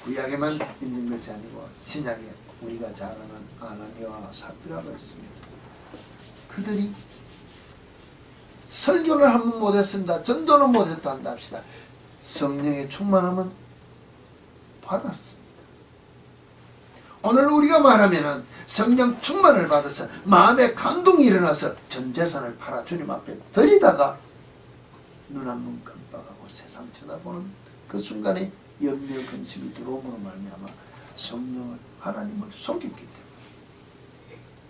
구약에만 있는 것이 아니고 신약에 우리가 잘 아는 아나니아와 삽비라가 있습니다. 그들이 설교를 한 번 못했습니다. 전도는 못했다 한다 합시다. 성령의 충만함은 받았습니다. 오늘 우리가 말하면은 성령 충만을 받아서 마음에 감동이 일어나서 전 재산을 팔아 주님 앞에 드리다가 눈 한 번 깜빡하고 세상 쳐다보는 그 순간에 염려 근심이 들어옴으로 말미암아 성령을 하나님을 속였기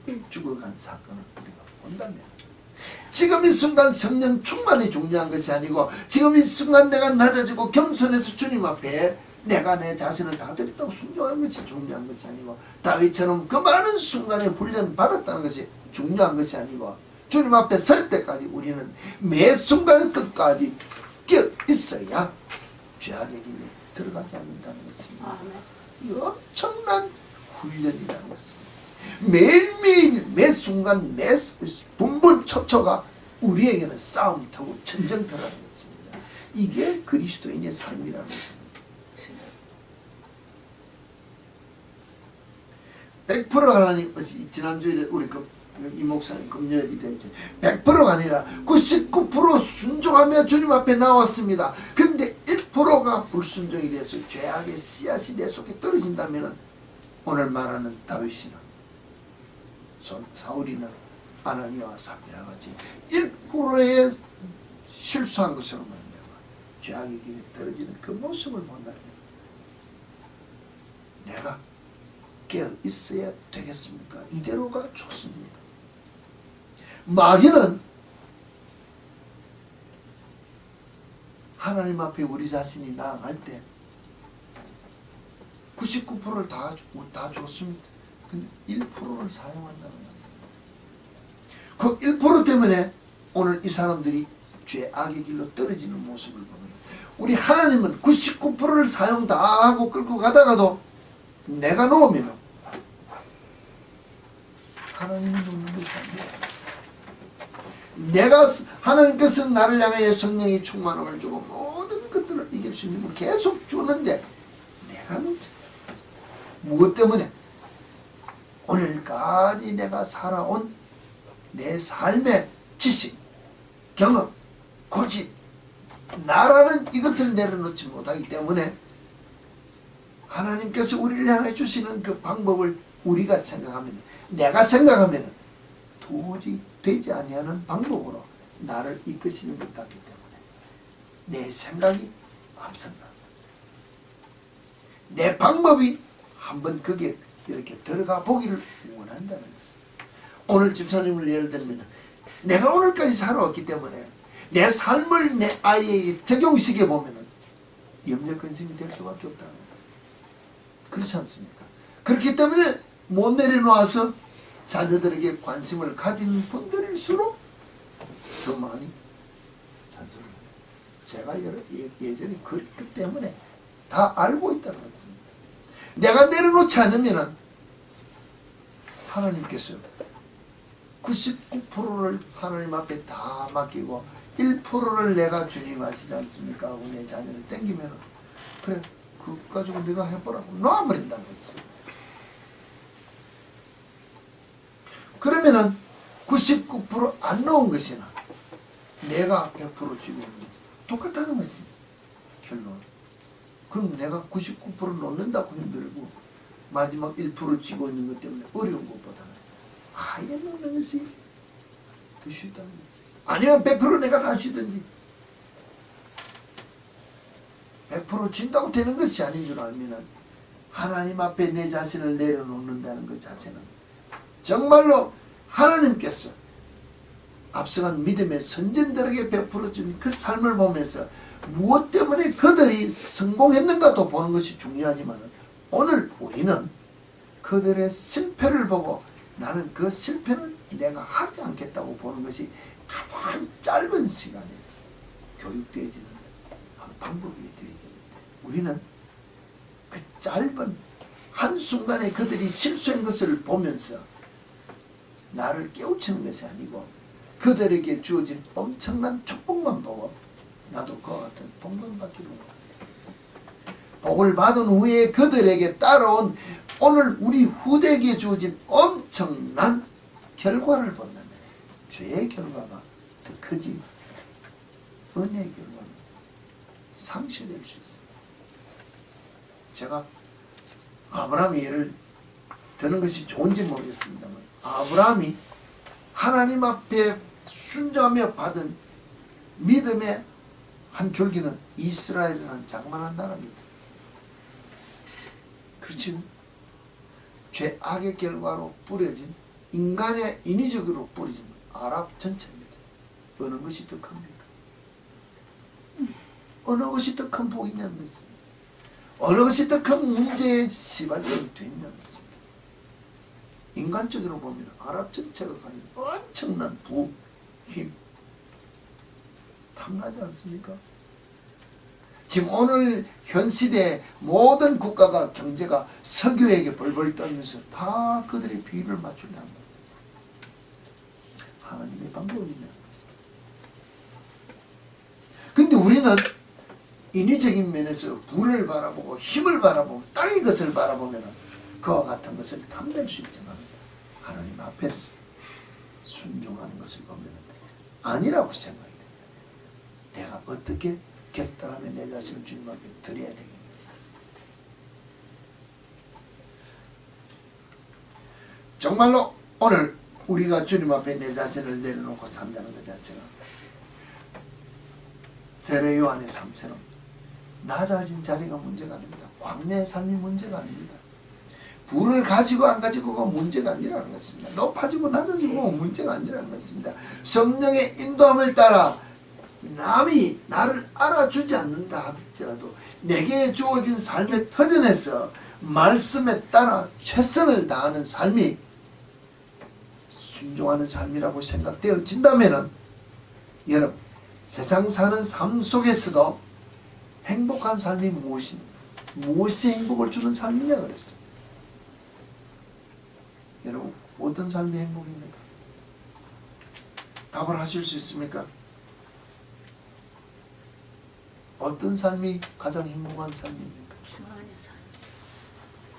때문에 죽어간 사건을 우리가 본다면 지금 이 순간 성령 충만이 중요한 것이 아니고 지금 이 순간 내가 낮아지고 겸손해서 주님 앞에 내가 내 자신을 다 드렸다고 순종한 것이 중요한 것이 아니고 다윗처럼 그 많은 순간에 훈련 받았다는 것이 중요한 것이 아니고 주님 앞에 설 때까지 우리는 매 순간 끝까지 깨어 있어야 죄악의 길에 들어가지 않는다는 것입니다. 이 엄청난 훈련이라는 것입니다. 매일매일 매 순간 매 분분 초초가 우리에게는 싸움터고 전쟁터라는 것입니다. 이게 그리스도인의 삶이라는 것입니다. 100%가 아니 지난주에 우리 이 목사님 금요일이 되죠. 100%가 아니라 99% 순종하며 주님 앞에 나왔습니다. 근데 1%가 불순종이 돼서 죄악의 씨앗이 내 속에 떨어진다면 오늘 말하는 다윗이나 사울이나 아나니아와 삽비라 같이 1%의 실수한 것으로 말미암아 죄악의 길에 떨어지는 그 모습을 본다면 내가 깨어 있어야 되겠습니까? 이대로가 좋습니다. 마귀는 하나님 앞에 우리 자신이 나아갈 때 99%를 다 줬습니다. 근데 1%를 사용한다는 것입니다. 그 1% 때문에 오늘 이 사람들이 죄악의 길로 떨어지는 모습을 보면 우리 하나님은 99%를 사용 다 하고 끌고 가다가도 내가 놓으면 하나님이 놓는 것이 아니에요. 내가 하나님께서 나를 향하여 성령의 충만함을 주고 모든 것들을 이길 수 있는 걸 계속 주는데 내가 놓지 않았어. 무엇 때문에? 오늘까지 내가 살아온 내 삶의 지식, 경험, 고집, 나라는 이것을 내려놓지 못하기 때문에 하나님께서 우리를 향해 주시는 그 방법을 우리가 생각하면 내가 생각하면 도저히 되지 아니하는 방법으로 나를 이끄시는 것 같기 때문에 내 생각이 앞선다는 거죠. 내 방법이 한번 거기에 이렇게 들어가 보기를 원한다는 것이죠. 오늘 집사님을 예를 들면 내가 오늘까지 살아왔기 때문에 내 삶을 내 아이에게 적용시켜 보면 염려 근심이 될 수밖에 없다는 것이죠. 그렇지 않습니까? 그렇기 때문에 못 내려놓아서 자녀들에게 관심을 가진 분들일수록 더 많이 잔소리를 제가 예전에 그랬기 때문에 다 알고 있다는 것입니다. 내가 내려놓지 않으면은 하나님께서 99%를 하나님 앞에 다 맡기고 1%를 내가 주님 아시지 않습니까? 하고 내 자녀를 땡기면은 그래 그거 가지고 네가 해보라고 놓아버린다는 것입니다. 그러면은 99% 안 놓은 것이나 내가 100% 쥐고 있는 것 똑같다는 것입니다. 결론. 그럼 내가 99% 놓는다고 힘들고 마지막 1% 쥐고 있는 것 때문에 어려운 것보다는 아예 놓는 것이 더 쉽다는 것이에요. 아니면 100% 내가 다 쥐든지 100% 쥔다고 되는 것이 아닌 줄 알면은 하나님 앞에 내 자신을 내려놓는다는 것 자체는 정말로 하나님께서 앞서간 믿음의 선진들에게 베풀어준 그 삶을 보면서 무엇 때문에 그들이 성공했는가도 보는 것이 중요하지만 오늘 우리는 그들의 실패를 보고 나는 그 실패는 내가 하지 않겠다고 보는 것이 가장 짧은 시간에 교육되어지는 방법이 되어야 되는데 우리는 그 짧은 한순간에 그들이 실수한 것을 보면서 나를 깨우치는 것이 아니고 그들에게 주어진 엄청난 축복만 보고 나도 그와 같은 복만 받기를 원합니다. 복을 받은 후에 그들에게 따라온 오늘 우리 후대에게 주어진 엄청난 결과를 본다면 죄의 결과가 더 크지 은혜의 결과는 상쇄될 수 있습니다. 제가 아브라함의 예를 드는 것이 좋은지 모르겠습니다만 아브라함이 하나님 앞에 순종하며 받은 믿음의 한 줄기는 이스라엘이라는 장만한 나라입니다. 그렇지? 죄악의 결과로 뿌려진 인간의 인위적으로 뿌려진 아랍 전체입니다. 어느 것이 더 큽니까? 어느 것이 더 큰 복이냐는 것입니다. 어느 것이 더 큰 문제의 시발점이 되냐는 것입니다. 인간적으로 보면 아랍 전체가 가진 엄청난 부, 힘 탐나지 않습니까? 지금 오늘 현 시대의 모든 국가가 경제가 석유에게 벌벌 떨면서 다 그들의 비율을 맞춘다는 것입니다. 하나님의 방법이 있는 것입니다. 근데 우리는 인위적인 면에서 부를 바라보고 힘을 바라보고 땅의 것을 바라보면 그와 같은 것을 탐낼 수 있지만 하나님 앞에서 순종하는 것을 보면 아니라고 생각이 됩니다. 내가 어떻게 결단하면 내 자신을 주님 앞에 드려야 되겠는가. 정말로 오늘 우리가 주님 앞에 내 자신을 내려놓고 산다는 것 자체가 세례 요한의 삶처럼 낮아진 자리가 문제가 아닙니다. 광야의 삶이 문제가 아닙니다. 부를 가지고 안 가지고가 문제가 아니라는 것입니다. 높아지고 낮아지고 문제가 아니라는 것입니다. 성령의 인도함을 따라 남이 나를 알아주지 않는다 하더라도 내게 주어진 삶의 터전에서 말씀에 따라 최선을 다하는 삶이 순종하는 삶이라고 생각되어진다면 여러분 세상 사는 삶 속에서도 행복한 삶이 무엇이 행복을 주는 삶이냐 그랬습니다. 여러분 어떤 삶이 행복입니까? 답을 하실 수 있습니까? 어떤 삶이 가장 행복한 삶입니까? 주 안에서.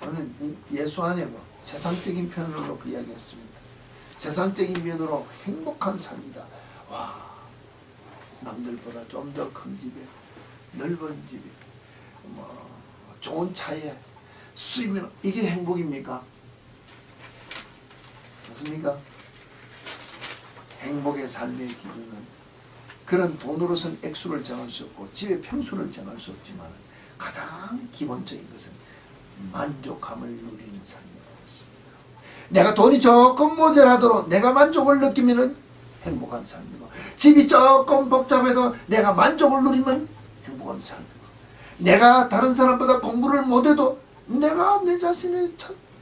저는 예수 안에 뭐 세상적인 편으로 놓고 이야기했습니다. 세상적인 면으로 행복한 삶이다. 와, 남들보다 좀 더 큰 집에, 넓은 집에, 뭐 좋은 차에, 수입이 이게 행복입니까? 맞습니까? 행복의 삶의 기준은 그런 돈으로선 액수를 정할 수 없고 집의 평수를 정할 수 없지만 가장 기본적인 것은 만족함을 누리는 삶이라고 했습니다. 내가 돈이 조금 모자라도 내가 만족을 느끼면 행복한 삶이고 집이 조금 복잡해도 내가 만족을 누리면 행복한 삶이고 내가 다른 사람보다 공부를 못해도 내가 내 자신의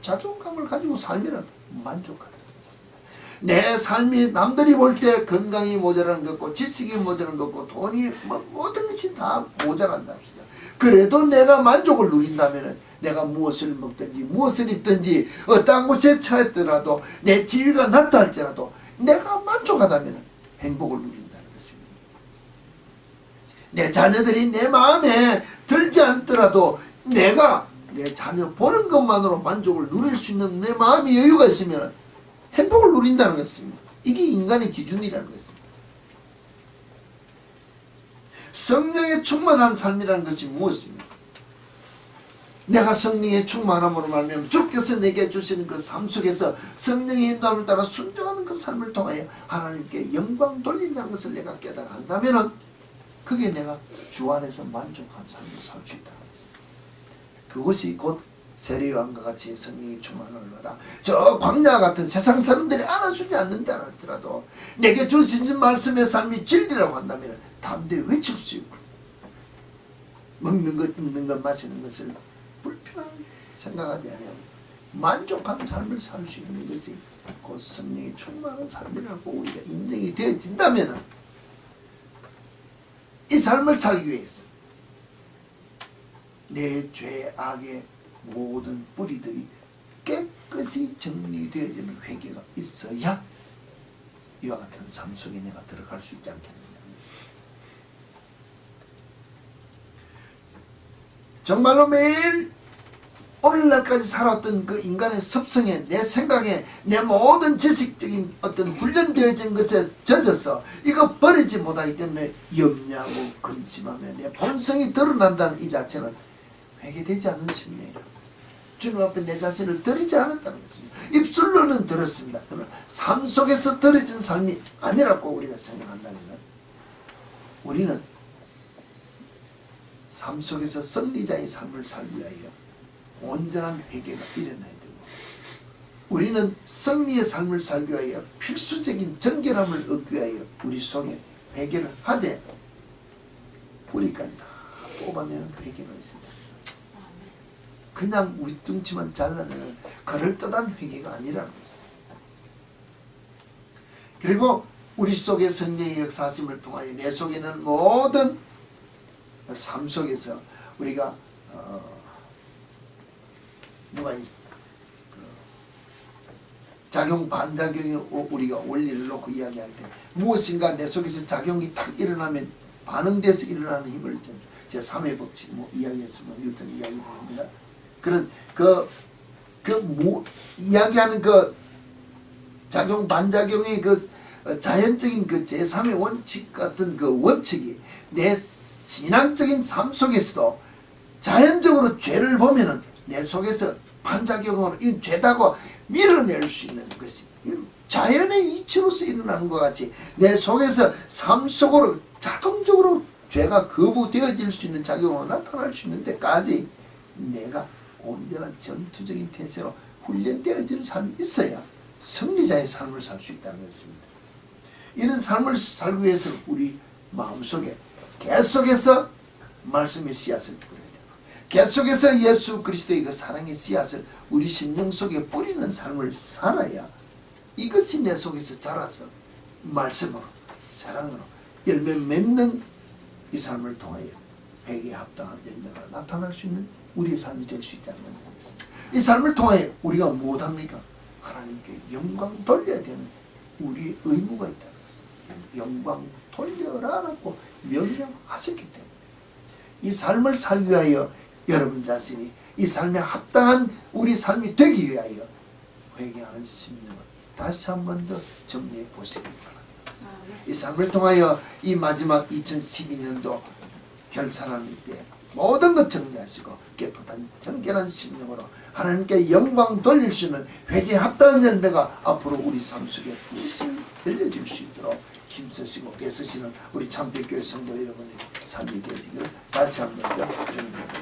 자존감을 가지고 살면 만족하다. 내 삶이 남들이 볼 때 건강이 모자라는 것 같고 지식이 모자라는 것 같고 돈이 모든 것이 다 모자란다 합시다. 그래도 내가 만족을 누린다면 내가 무엇을 먹든지 무엇을 입든지 어떤 곳에 처했더라도 내 지위가 낮다 할지라도 내가 만족하다면 행복을 누린다는 것입니다. 내 자녀들이 내 마음에 들지 않더라도 내가 내 자녀 보는 것만으로 만족을 누릴 수 있는 내 마음의 여유가 있으면 행복을 누린다는 것입니다. 이게 인간의 기준이라는 것입니다. 성령에 충만한 삶이라는 것이 무엇입니까? 내가 성령에 충만함으로 말하면 주께서 내게 주시는 그 삶 속에서 성령의 인도함을 따라 순종하는 그 삶을 통하여 하나님께 영광 돌린다는 것을 내가 깨달아 한다면 그게 내가 주 안에서 만족한 삶을 살 수 있다는 것입니다. 그것이 곧 세례요한과 같이 성령이 충만함을 받아 저 광야 같은 세상 사람들이 알아주지 않는다 할지라도 내게 주신 말씀의 삶이 진리라고 한다면 담대히 외칠 수 있고 먹는 것, 입는 것, 마시는 것을 불편하게 생각하지 않으면 만족한 삶을 살 수 있는 것이 곧 성령이 충만한 삶이라고 우리가 인정이 되어진다면 이 삶을 살기 위해서 내 죄, 악의 모든 뿌리들이 깨끗이 정리되어지는 회개가 있어야 이와 같은 삶 속에 내가 들어갈 수 있지 않겠느냐는 것입니다. 정말로 매일 오늘날까지 살아왔던 그 인간의 습성에 내 생각에 내 모든 지식적인 어떤 훈련되어진 것에 젖어서 이거 버리지 못하기 때문에 염려하고 근심하며 내 본성이 드러난다는 이 자체는 회개되지 않은 심령이라는 것입니다. 주님 앞에 내 자신을 드리지 않았다는 것입니다. 입술로는 들었습니다. 그러나 삶 속에서 드려진 삶이 아니라고 우리가 생각한다면 우리는 삶 속에서 승리자의 삶을 살기 위하여 온전한 회개가 일어나야 되고 우리는 승리의 삶을 살기 위하여 필수적인 정결함을 얻기 위하여 우리 속에 회개를 하되 뿌리까지 다 뽑아내는 회개가 있습니다. 그냥 윗둥치만 잘라내는 그럴듯한 회개가 아니라는 것입니다. 그리고 우리 속에 성령의 역사하심을 통하여 내 속에는 모든 삶 속에서 우리가 뭐가 있어? 작용 반작용의 우리가 원리를 놓고 이야기할 때 무엇인가 내 속에서 작용이 딱 일어나면 반응돼서 일어나는 힘을 제 3회 법칙 이야기했으면 뉴턴 이야기입니다. 그런 이야기하는 그 작용 반작용의 그 자연적인 그 제3의 원칙 같은 그 원칙이 내 신앙적인 삶 속에서도 자연적으로 죄를 보면은 내 속에서 반작용으로 이 죄다고 밀어낼 수 있는 것이 자연의 이치로서 일어나는 것 같이 내 속에서 삶 속으로 자동적으로 죄가 거부되어질 수 있는 작용으로 나타날 수 있는 데까지 내가 온전한 전투적인 태세로 훈련되어지는 삶이 있어야 승리자의 삶을 살 수 있다는 것입니다. 이런 삶을 살기 위해서는 우리 마음속에 계속해서 말씀의 씨앗을 뿌려야 되고 계속해서 예수 그리스도의 그 사랑의 씨앗을 우리 심령 속에 뿌리는 삶을 살아야 이것이 내 속에서 자라서 말씀으로 사랑으로 열매 맺는 이 삶을 통하여 회개에 합당한 열매가 나타날 수 있는 우리의 삶이 될 수 있지 않느냐 하겠습니다. 이 삶을 통하여 우리가 무엇합니까? 하나님께 영광 돌려야 되는 우리의 의무가 있다는 것입니다. 영광 돌려라라고 명령하셨기 때문에 이 삶을 살기 위하여 여러분 자신이 이 삶에 합당한 우리 삶이 되기 위하여 회개하는 심령을 다시 한 번 더 정리해 보시기 바랍니다. 이 삶을 통하여 이 마지막 2012년도 결산하는 때 모든 것 정리하시고 깨끗한 정결한 심령으로 하나님께 영광 돌릴 수 있는 회개에 합당한 열매가 앞으로 우리 삶 속에 부스히 열려질 수 있도록 힘쓰시고 애쓰시는 우리 참배교회 성도 여러분의 삶이 되시기를 다시 한번 더 주님께